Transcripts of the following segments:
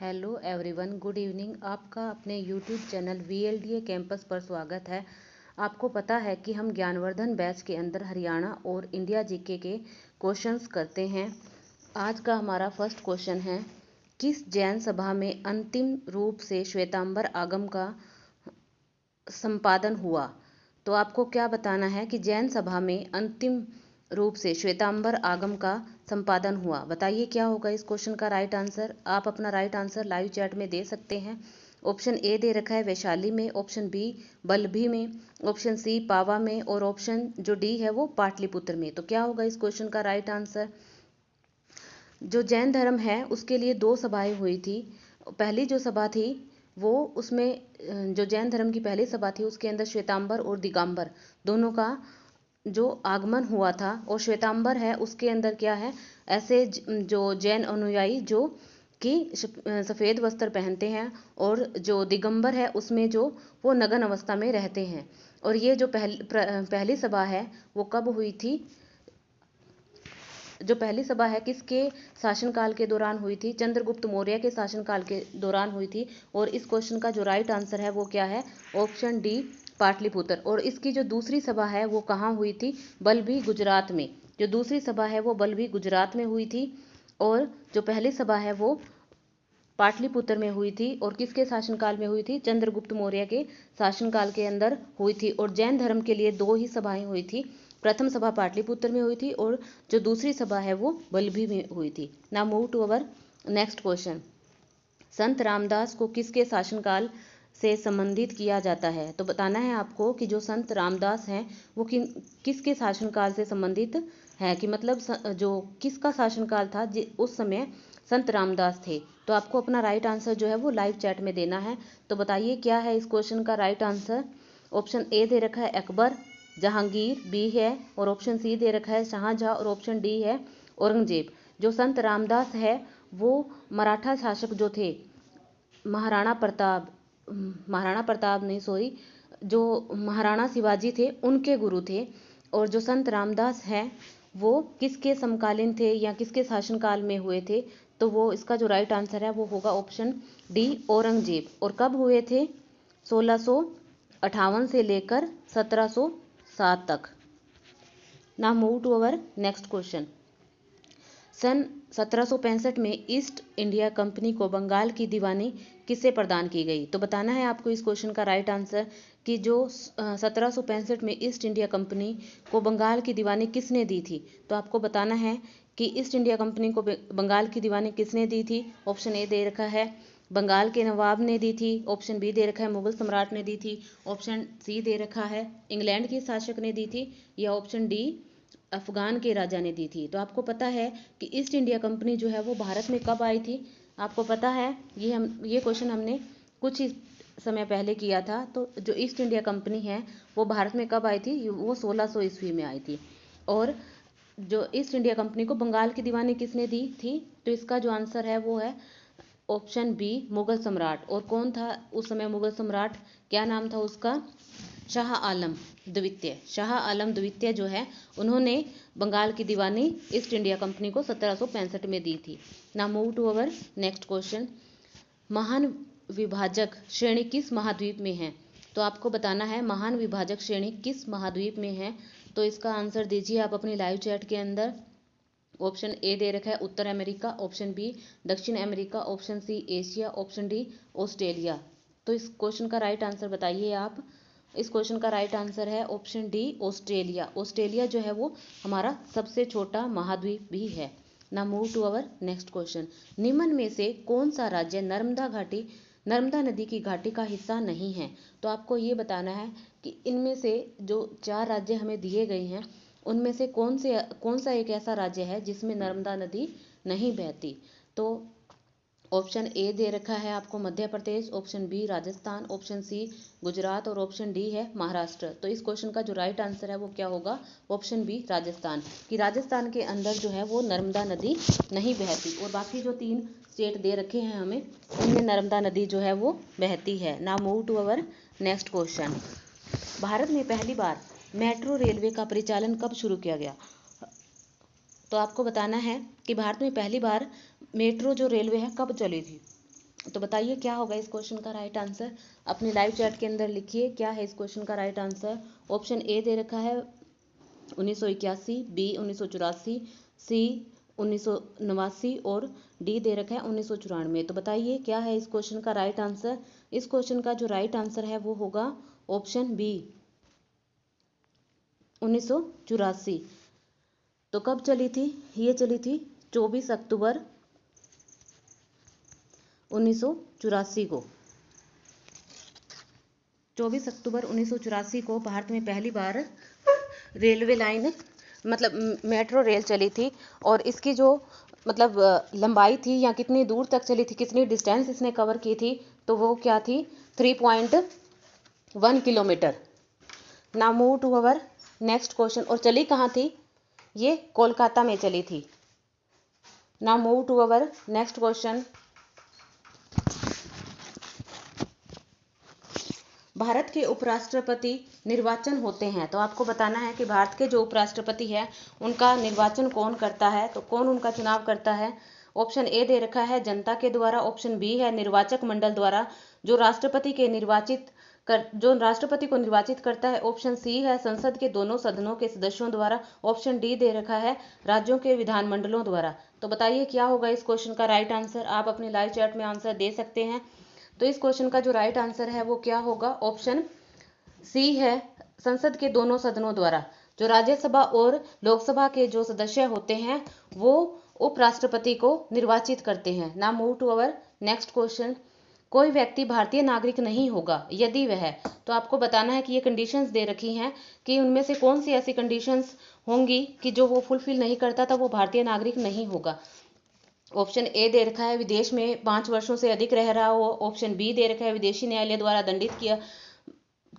Hello everyone, good evening. आपका अपने YouTube channel VLDA campus पर स्वागत है। आपको पता है कि हम ज्ञानवर्धन बैच के अंदर हरियाणा और इंडिया जीके के क्वेश्चंस करते हैं। आज का हमारा फर्स्ट क्वेश्चन है, किस जैन सभा में अंतिम रूप से श्वेतांबर आगम का संपादन हुआ? तो आपको क्या बताना है कि जैन सभा में अंतिम रूप से श्वेतांबर आगम का संपादन हुआ। बताइए क्या होगा इस क्वेश्चन का राइट आंसर। आप अपना राइट आंसर लाइव चैट में दे सकते हैं। ऑप्शन ए दे रखा है वैशाली में, ऑप्शन बी बल्लभी में, ऑप्शन सी पावा में और ऑप्शन जो डी है वो पाटलिपुत्र में। तो क्या होगा इस क्वेश्चन का राइट आंसर। जो जैन धर्म है उसके लिए दो सभाएं हुई थी। पहली जो सभा थी वो उसमें जो जैन धर्म की पहली सभा थी उसके अंदर श्वेतांबर और दिगंबर दोनों का जो आगमन हुआ था। और श्वेतांबर है उसके अंदर क्या है, ऐसे जो जैन अनुयायी जो कि सफ़ेद वस्त्र पहनते हैं, और जो दिगंबर है उसमें जो वो नग्न अवस्था में रहते हैं। और ये जो पहली सभा है वो कब हुई थी? जो पहली सभा है किसके शासनकाल के दौरान हुई थी? चंद्रगुप्त मौर्य के शासनकाल के दौरान हुई थी। और इस क्वेश्चन का जो राइट आंसर है वो क्या है? Option D Pataliputra. और इसकी जो दूसरी सभा है वो कहाँ हुई थी? बल्लभी गुजरात में। जो दूसरी सभा है वो बल्लभी गुजरात में हुई थी। और जो पहली सभा है वो पाटलिपुत्र में हुई थी। और किसके शासनकाल में हुई थी? चंद्रगुप्त मौर्य के शासनकाल के अंदर हुई थी। और जैन धर्म के लिए दो ही सभाएं हुई थी। प्रथम सभा पाटलिपुत्र में हुई थी और जो दूसरी सभा है वो बल्लभी में हुई थी। Now move to our next question. Sant Ramdas को किसके शासनकाल से संबंधित किया जाता है? तो बताना है आपको कि जो संत रामदास हैं वो किसके शासनकाल से संबंधित है, कि मतलब जो किसका शासनकाल था उस समय संत रामदास थे। तो आपको अपना राइट आंसर जो है वो लाइव चैट में देना है। तो बताइए क्या है इस क्वेश्चन का राइट आंसर। ऑप्शन ए दे रखा है अकबर, जहांगीर बी है, और ऑप्शन सी दे रखा है शाहजहां, और ऑप्शन डी है औरंगजेब। जो संत रामदास है वो मराठा शासक जो थे महाराणा प्रताप नहीं सॉरी, जो महाराणा शिवाजी थे उनके गुरु थे। और जो संत रामदास हैं वो किसके समकालीन थे या किसके शासनकाल में हुए थे? तो वो इसका जो राइट आंसर है वो होगा ऑप्शन डी औरंगजेब। और कब हुए थे? 1658 से लेकर 1707 तक। Now move to our next question. सन 1765 में ईस्ट इंडिया कंपनी को बंगाल की दीवानी किसे प्रदान की गई? तो बताना है आपको इस क्वेश्चन का राइट आंसर कि जो 1765 में ईस्ट इंडिया कंपनी को बंगाल की दीवानी किसने दी थी। तो आपको बताना है कि ईस्ट इंडिया कंपनी को बंगाल की दीवानी किसने दी थी। ऑप्शन ए दे रखा है बंगाल के नवाब ने दी थी, ऑप्शन बी दे रखा है मुगल सम्राट ने दी थी, ऑप्शन सी दे रखा है इंग्लैंड के शासक ने दी थी, या ऑप्शन डी अफगान के राजा ने दी थी। तो आपको पता है कि ईस्ट इंडिया कंपनी जो है वो भारत में कब आई थी? आपको पता है ये क्वेश्चन हमने कुछ ही समय पहले किया था। तो जो ईस्ट इंडिया कंपनी है वो भारत में कब आई थी? वो 1600 ईस्वी में आई थी। और जो ईस्ट इंडिया कंपनी को बंगाल की दीवानी किसने दी थी? तो इसका जो आंसर है वो है ऑप्शन बी मुगल सम्राट। और कौन था उस समय मुगल सम्राट? क्या नाम था उसका? शाह आलम द्वितीय। शाह आलम द्वितीय जो है उन्होंने बंगाल की दीवानी ईस्ट इंडिया कंपनी को 1765 में दी थी। Now move to our next question. महान विभाजक श्रेणी किस महाद्वीप में है? तो आपको बताना है महान विभाजक श्रेणी किस महाद्वीप में है। तो इसका आंसर दीजिए आप अपनी लाइव चैट के अंदर। ऑप्शन ए दे रखा है उत्तर अमेरिका, ऑप्शन बी दक्षिण America, option C Asia, option D Australia. तो इस क्वेश्चन का राइट आंसर बताइए आप। इस क्वेश्चन का राइट आंसर है ऑप्शन डी ऑस्ट्रेलिया। ऑस्ट्रेलिया जो है वो हमारा सबसे छोटा महाद्वीप भी है। Now move to our next question. निम्न में से कौन सा राज्य नर्मदा नदी की घाटी का हिस्सा नहीं है? तो आपको ये बताना है कि इनमें से जो 4 राज्य हमें दिए गए हैं उनमें से कौन सा एक ऐसा राज्य है जिसमें नर्मदा नदी नहीं बहती। तो ऑप्शन ए दे रखा है आपको Madhya Pradesh, option B Rajasthan, option C Gujarat, और ऑप्शन डी है महाराष्ट्र। तो इस क्वेश्चन का जो राइट आंसर है वो क्या होगा? Option B Rajasthan. कि राजस्थान के अंदर जो है वो नर्मदा नदी नहीं बहती, और बाकी जो 3 स्टेट दे रखे हैं हमें उनमें नर्मदा नदी जो है वो बहती है। Now move to our next question. Bharat में पहली बार मेट्रो रेलवे का परिचालन कब शुरू किया गया? तो आपको बताना है कि भारत में पहली बार मेट्रो जो रेलवे है कब चली थी। तो बताइए क्या होगा इस क्वेश्चन का राइट आंसर। अपने लाइव चैट के अंदर लिखिए क्या है इस क्वेश्चन का राइट आंसर। ऑप्शन ए दे रखा है 1981, बी 1984, सी 1989 और डी दे रखा है 1994। तो बताइए क्या है इस क्वेश्चन का राइट आंसर। इस क्वेश्चन का जो राइट आंसर है वो होगा ऑप्शन बी 1984। तो कब चली थी, ये चली थी 24 अक्टूबर 1984 को। 24 अक्टूबर 1984 को भारत में पहली बार रेलवे लाइन मतलब मेट्रो रेल चली थी। और इसकी जो मतलब लंबाई थी या कितनी दूर तक चली थी, कितनी डिस्टेंस इसने कवर की थी, तो वो क्या थी 3.1 kilometre. Now move to our next question. और चली कहाँ थी, ये कोलकाता में चली थी। Now move to our next question. Bharat के उपराष्ट्रपति निर्वाचन होते हैं, तो आपको बताना है कि भारत के जो उपराष्ट्रपति हैं उनका निर्वाचन कौन करता है, तो कौन उनका चुनाव करता है। ऑप्शन ए दे रखा है जनता के द्वारा, ऑप्शन बी है निर्वाचक मंडल द्वारा जो राष्ट्रपति को निर्वाचित करता है, ऑप्शन सी है संसद के दोनों सदनों के सदस्यों द्वारा, ऑप्शन डी दे रखा है राज्यों के विधानमंडलों द्वारा। तो बताइए क्या होगा इस क्वेश्चन का राइट आंसर। आप अपने लाइव चैट में आंसर दे सकते हैं। तो इस क्वेश्चन का जो राइट आंसर है वो क्या होगा, ऑप्शन सी है संसद के दोनों सदनों द्वारा। जो राज्यसभा और लोकसभा के जो सदस्य होते हैं वो उपराष्ट्रपति को निर्वाचित करते हैं। Now move to our next question. कोई व्यक्ति भारतीय नागरिक नहीं होगा यदि वह, तो आपको बताना है कि ये कंडीशंस दे रखी हैं कि उनमें से कौन सी ऐसी कंडीशंस होंगी कि जो वो फुलफिल नहीं करता था वो भारतीय नागरिक नहीं होगा। ऑप्शन ए दे रखा है विदेश में 5 वर्षों से अधिक रह रहा हो, ऑप्शन बी दे रखा है विदेशी न्यायालय द्वारा दंडित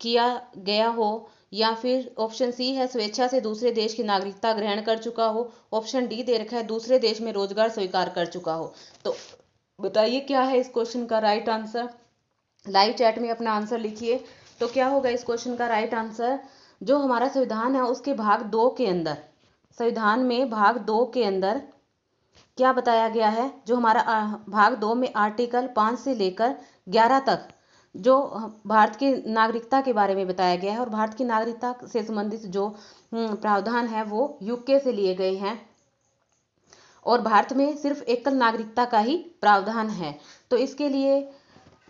किया गया हो, या फिर ऑप्शन सी है स्वेच्छा से दूसरे देश की नागरिकता ग्रहण कर चुका हो, ऑप्शन डी दे रखा है दूसरे देश में रोजगार स्वीकार कर चुका हो। तो बताइए क्या है इस क्वेश्चन का राइट आंसर। लाइव चैट में अपना आंसर लिखिए। तो क्या होगा इस क्वेश्चन का राइट आंसर। जो हमारा संविधान है उसके भाग 2 के अंदर, संविधान में भाग 2 के अंदर क्या बताया गया है, जो हमारा भाग 2 में आर्टिकल 5 से लेकर 11 तक जो भारत की नागरिकता के बारे में बताया गया है, और भारत की नागरिकता से संबंधित जो प्रावधान है वो यूके से लिए गए हैं, और भारत में सिर्फ एकल नागरिकता का ही प्रावधान है। तो इसके लिए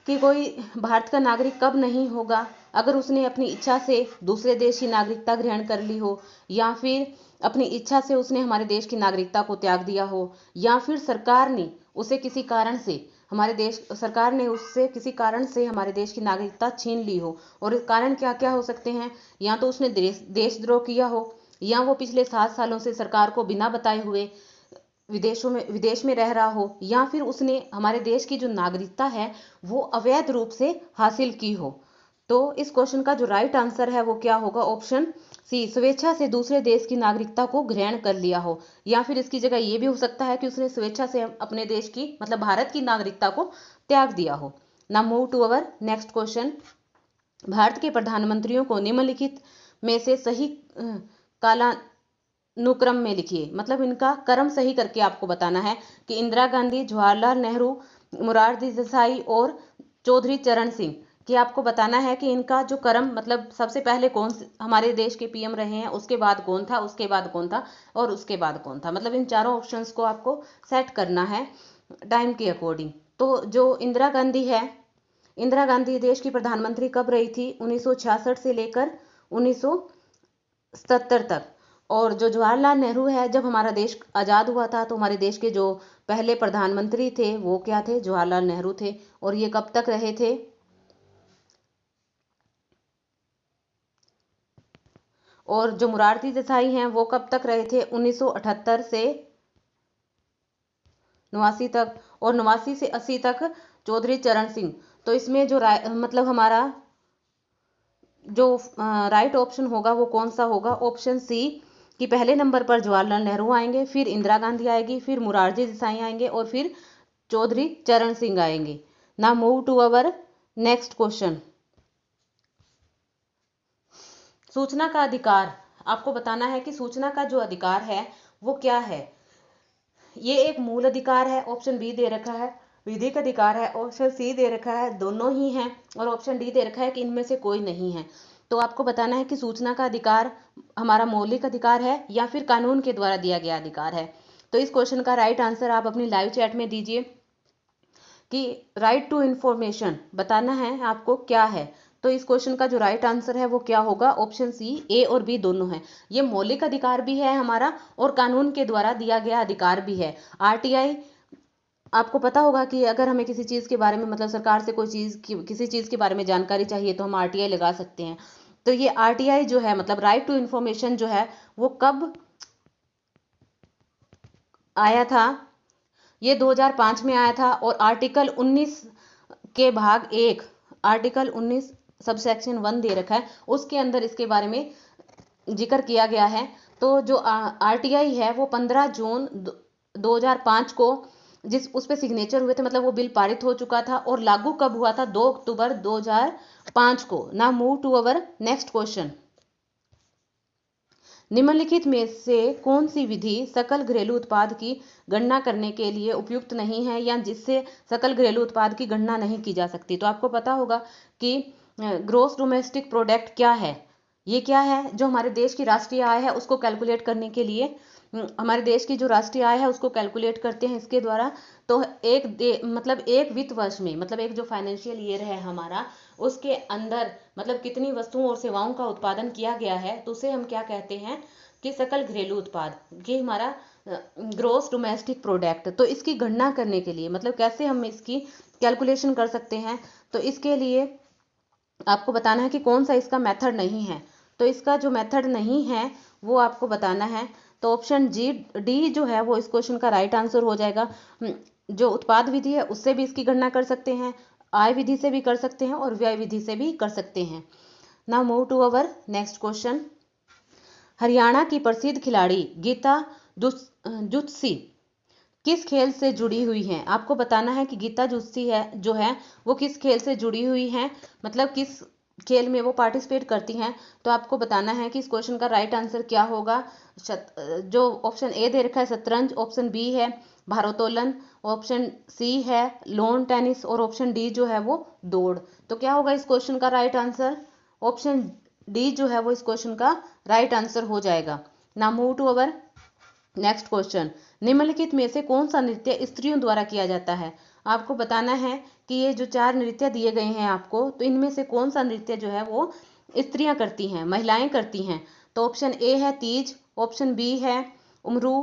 कि कोई भारत का नागरिक कब नहीं होगा, अगर उसने अपनी इच्छा से दूसरे देश की नागरिकता ग्रहण कर ली हो, या फिर अपनी इच्छा से उसने हमारे देश की नागरिकता को त्याग दिया हो, या फिर सरकार ने उससे किसी कारण से हमारे देश की नागरिकता छीन ली हो। और कारण क्या क्या हो सकते हैं, या तो उसने देशद्रोह किया हो, या वो पिछले 7 सालों से सरकार को बिना बताए हुए विदेश में रह रहा हो, या फिर उसने हमारे देश की जो नागरिकता है वो अवैध रूप से हासिल की हो। तो इस क्वेश्चन का जो राइट आंसर है वो क्या होगा, ऑप्शन सी स्वेच्छा से दूसरे देश की नागरिकता को ग्रहण कर लिया हो, या फिर इसकी जगह ये भी हो सकता है कि उसने स्वेच्छा से अपने देश की मतलब भारत की नागरिकता को त्याग दिया हो। Now move to our next question. Bharat के प्रधानमंत्रियों को निम्नलिखित में से सही कालानुक्रम में लिखिए, मतलब इनका क्रम सही करके आपको बताना है कि इंदिरा गांधी, जवाहरलाल नेहरू, मोरारजी देसाई और चौधरी चरण सिंह, कि आपको बताना है कि इनका जो क्रम मतलब सबसे पहले कौन हमारे देश के पीएम रहे हैं, उसके बाद कौन था, उसके बाद कौन था, और उसके बाद कौन था। मतलब इन चारों ऑप्शंस को आपको सेट करना है टाइम के अकॉर्डिंग। तो जो इंदिरा गांधी है, इंदिरा गांधी देश की प्रधानमंत्री कब रही थी, 1966 से लेकर 1977 तक। और जो जवाहरलाल नेहरू है, जब हमारा देश आज़ाद हुआ था तो हमारे देश के जो पहले प्रधानमंत्री थे वो क्या थे, जवाहरलाल नेहरू थे, और ये कब तक रहे थे। और जो मोरारजी देसाई हैं वो कब तक रहे थे, 1978 से 89 तक, और 89 से 80 तक चौधरी चरण सिंह। तो इसमें जो मतलब हमारा जो राइट ऑप्शन होगा वो कौन सा होगा, ऑप्शन सी कि पहले नंबर पर जवाहरलाल नेहरू आएंगे, फिर इंदिरा गांधी आएगी, फिर मोरारजी देसाई आएंगे, और फिर चौधरी चरण सिंह आएंगे। Now move to our next question. सूचना का अधिकार, आपको बताना है कि सूचना का जो अधिकार है वो क्या है। ये एक मूल अधिकार है, ऑप्शन बी दे रखा है विधिक अधिकार है, ऑप्शन सी दे रखा है दोनों ही हैं, और ऑप्शन डी दे रखा है कि इनमें से कोई नहीं है। तो आपको बताना है कि सूचना का अधिकार हमारा मौलिक अधिकार है या फिर कानून के द्वारा दिया गया अधिकार है। तो इस क्वेश्चन का राइट आंसर आप अपनी लाइव चैट में दीजिए कि राइट टू इंफॉर्मेशन बताना है आपको क्या है। तो इस क्वेश्चन का जो राइट आंसर है वो क्या होगा, ऑप्शन सी, ए और बी दोनों है। ये मौलिक अधिकार भी है हमारा और कानून के द्वारा दिया गया अधिकार भी है। आरटीआई, आपको पता होगा कि अगर हमें किसी चीज़ के बारे में, मतलब सरकार से कोई चीज़ की, किसी चीज़ के बारे में जानकारी चाहिए तो हम आरटीआई लगा सकते हैं। तो ये आरटीआई जो है, मतलब राइट टू इंफॉर्मेशन जो है, वो कब आया था? ये 2005 में आया था, और आर्टिकल 19 के भाग 1, आर्टिकल 19 सबसेक्शन 1 दे रखा है, उसके अंदर इसके बारे में जिक्र किया गया है। तो जो आरटीआई है वो 15 जून 2005 को उस पे सिग्नेचर हुए थे, मतलब वो बिल पारित हो चुका था, और लागू कब हुआ था? 2 अक्टूबर 2005 को। Now move to our next question. निम्नलिखित में से कौन सी विधि सकल घरेलू उत्पाद की गणना करने के लिए उपयुक्त नहीं है, या जिससे सकल घरेलू उत्पाद की गणना नहीं की जा सकती? तो आपको पता होगा कि ग्रोस डोमेस्टिक प्रोडक्ट क्या है। ये क्या है? जो हमारे देश की राष्ट्रीय आय है उसको कैलकुलेट करने के लिए, हमारे देश की जो राष्ट्रीय आय है उसको कैलकुलेट करते हैं इसके द्वारा। तो मतलब एक वित्त वर्ष में, मतलब एक जो फाइनेंशियल ईयर है हमारा, उसके अंदर मतलब कितनी वस्तुओं और सेवाओं का उत्पादन किया गया है, तो उसे हम क्या कहते हैं कि सकल घरेलू उत्पाद। ये हमारा ग्रोस डोमेस्टिक प्रोडक्ट। तो इसकी गणना करने के लिए, मतलब कैसे हम इसकी कैलकुलेशन कर सकते हैं, तो इसके लिए आपको बताना है कि कौन सा इसका मेथड नहीं है। तो इसका जो मेथड नहीं है वो आपको बताना है। तो ऑप्शन डी जो है वो इस क्वेश्चन का राइट आंसर हो जाएगा। जो उत्पाद विधि है उससे भी इसकी गणना कर सकते हैं, आय विधि से भी कर सकते हैं, और व्यय विधि से भी कर सकते हैं। Now move to our next question. Haryana की प्रसिद्ध खिलाड़ी गीता जुत्सी किस खेल से जुड़ी हुई हैं? आपको बताना है कि गीता जुत्सी है जो है वो किस खेल से जुड़ी हुई हैं, मतलब किस खेल में वो पार्टिसिपेट करती हैं। तो आपको बताना है कि इस क्वेश्चन का राइट आंसर क्या होगा। जो ऑप्शन ए दे रखा है शतरंज, ऑप्शन बी है भारोत्तोलन, ऑप्शन सी है लॉन टेनिस, और ऑप्शन डी जो है वो दौड़। तो क्या होगा इस क्वेश्चन का राइट आंसर? ऑप्शन डी जो है वो इस क्वेश्चन का राइट आंसर हो जाएगा। Now move to our next question. निम्नलिखित में से कौन सा नृत्य स्त्रियों द्वारा किया जाता है? आपको बताना है कि ये जो 4 नृत्य दिए गए हैं आपको, तो इनमें से कौन सा नृत्य जो है वो स्त्रियां करती हैं, महिलाएं करती हैं। तो ऑप्शन ए है तीज, ऑप्शन बी है उमरू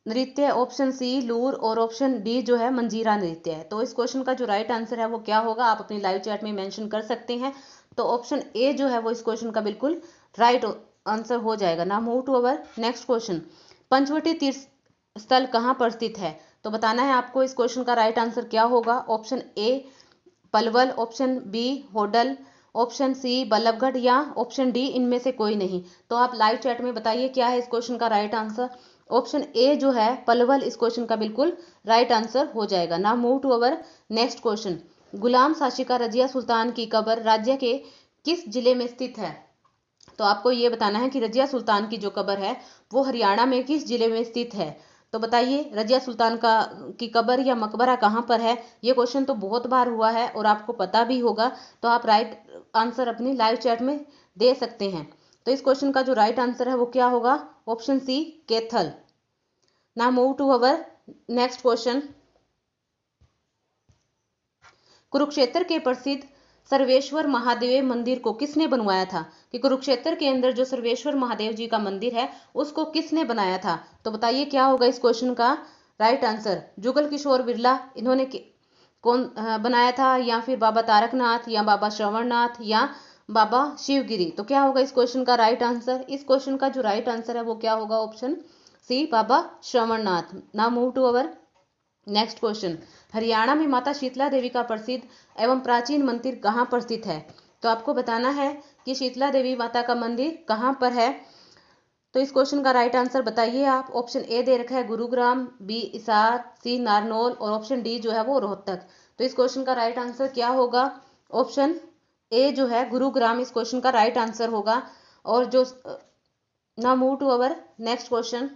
नृत्य, ऑप्शन सी लूर, और ऑप्शन डी जो है मंजीरा नृत्य है। तो इस क्वेश्चन का जो राइट आंसर है वो क्या होगा, आप अपनी लाइव चैट में मेंशन कर सकते हैं। तो ऑप्शन ए जो है वो इस क्वेश्चन का बिल्कुल राइट आंसर हो जाएगा। Now move to our next question. Panchvati तीर्थ स्थल कहाँ पर स्थित है? तो बताना है आपको इस क्वेश्चन का राइट आंसर क्या होगा। Option A Palwal, option B Hodal, option C Ballabhgarh, या ऑप्शन डी इनमें से कोई नहीं। तो आप लाइव चैट में बताइए क्या है इस क्वेश्चन का राइट आंसर। ऑप्शन ए जो है पलवल इस क्वेश्चन का बिल्कुल राइट आंसर हो जाएगा। Now move to our next question. गुलाम शाशिका रजिया सुल्तान की कब्र राज्य के किस जिले में स्थित है? तो आपको ये बताना है कि रजिया सुल्तान की जो कब्र है वो हरियाणा में किस जिले में स्थित है। तो बताइए रजिया सुल्तान की कब्र या मकबरा कहाँ पर है? ये क्वेश्चन तो बहुत बार हुआ है और आपको पता भी होगा, तो आप राइट आंसर अपनी लाइव चैट में दे सकते हैं। तो इस क्वेश्चन का जो राइट आंसर है वो क्या होगा? Option C Kaithal. Now move to our next question. Kurukshetra के प्रसिद्ध सर्वेश्वर महादेव मंदिर को किसने बनवाया था? कि कुरुक्षेत्र के अंदर जो सर्वेश्वर महादेव जी का मंदिर है उसको किसने बनाया था? तो बताइए क्या होगा इस क्वेश्चन का राइट आंसर। जुगल किशोर बिरला इन्होंने कौन बनाया था, या फिर बाबा तारकनाथ, या बाबा श्रवणनाथ, या बाबा शिवगिरी? तो क्या होगा इस क्वेश्चन का राइट आंसर? इस क्वेश्चन का जो राइट आंसर है वो क्या होगा? Option C Baba Shravannath. Now move to our next question. Haryana में माता शीतला देवी का प्रसिद्ध एवं प्राचीन मंदिर कहाँ पर स्थित है? तो आपको बताना है कि शीतला देवी माता का मंदिर कहाँ पर है। तो इस क्वेश्चन का राइट आंसर बताइए आप। ऑप्शन ए दे रखा है गुरुग्राम, बी हिसार, सी नारनौल, और ऑप्शन डी जो है वो रोहतक। तो इस क्वेश्चन का राइट आंसर क्या होगा? ऑप्शन ए जो है गुरुग्राम इस क्वेश्चन का राइट आंसर होगा। और जो now move to our next question.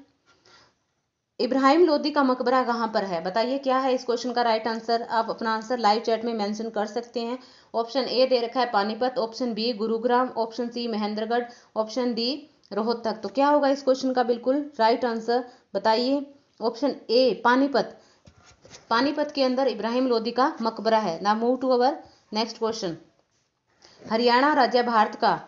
Ibrahim Lodi का मकबरा कहाँ पर है? बताइए क्या है इस क्वेश्चन का राइट आंसर। आप अपना आंसर लाइव चैट में मेंशन कर सकते हैं। ऑप्शन ए दे रखा है Panipat, option B Gurugram, option C Mahendragarh, option D Rohtak. तो क्या होगा इस क्वेश्चन का बिल्कुल राइट आंसर? बताइए। Option A Panipat. पानीपत के अंदर इब्राहिम लोदी का मकबरा है। Now move to our next question. Haryana राज्य भारत का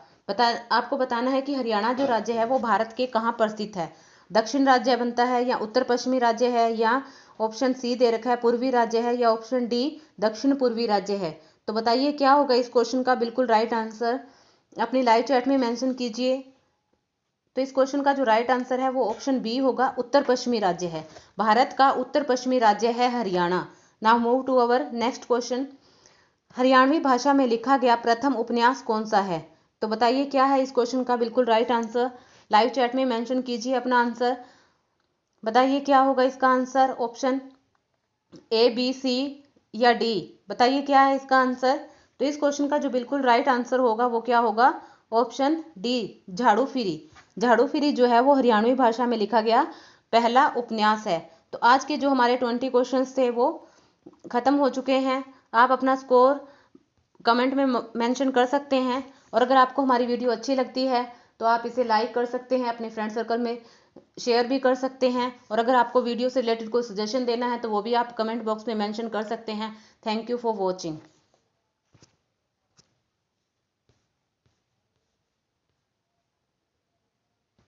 आपको बताना है कि हरियाणा जो राज्य है वो भारत के कहाँ पर स्थित है। दक्षिण राज्य बनता है या उत्तर पश्चिमी राज्य है या ऑप्शन सी दे रखा है पूर्वी राज्य है या ऑप्शन डी दक्षिण पूर्वी राज्य है। तो बताइए क्या होगा इस क्वेश्चन का बिल्कुल राइट आंसर। अपनी लाइव चैट में मेंशन कीजिए। तो इस क्वेश्चन का जो राइट आंसर है वो ऑप्शन बी होगा, उत्तर पश्चिमी राज्य है। भारत का उत्तर पश्चिमी राज्य है Haryana. Now move to our next question. Haryanvi भाषा में लिखा गया प्रथम उपन्यास कौन सा है? तो बताइए क्या है इस क्वेश्चन का बिल्कुल राइट आंसर। लाइव चैट में मेंशन कीजिए अपना आंसर। बताइए क्या होगा इसका आंसर। ऑप्शन ए, बी, सी या डी। बताइए क्या है इसका आंसर। तो इस क्वेश्चन का जो बिल्कुल राइट आंसर होगा वो क्या होगा? ऑप्शन डी झाड़ू फिरी। झाड़ू फिरी जो है वो हरियाणवी भाषा में लिखा गया पहला उपन्यास है। तो आज के जो हमारे 20 क्वेश्चंस थे वो खत्म हो चुके हैं। आप अपना स्कोर कमेंट में मेंशन कर सकते हैं। और अगर आपको हमारी वीडियो अच्छी लगती है तो आप इसे लाइक कर सकते हैं, अपने फ्रेंड सर्कल में शेयर भी कर सकते हैं। और अगर आपको वीडियो से रिलेटेड कोई सजेशन देना है तो वो भी आप कमेंट बॉक्स में मेंशन कर सकते हैं। Thank you for watching.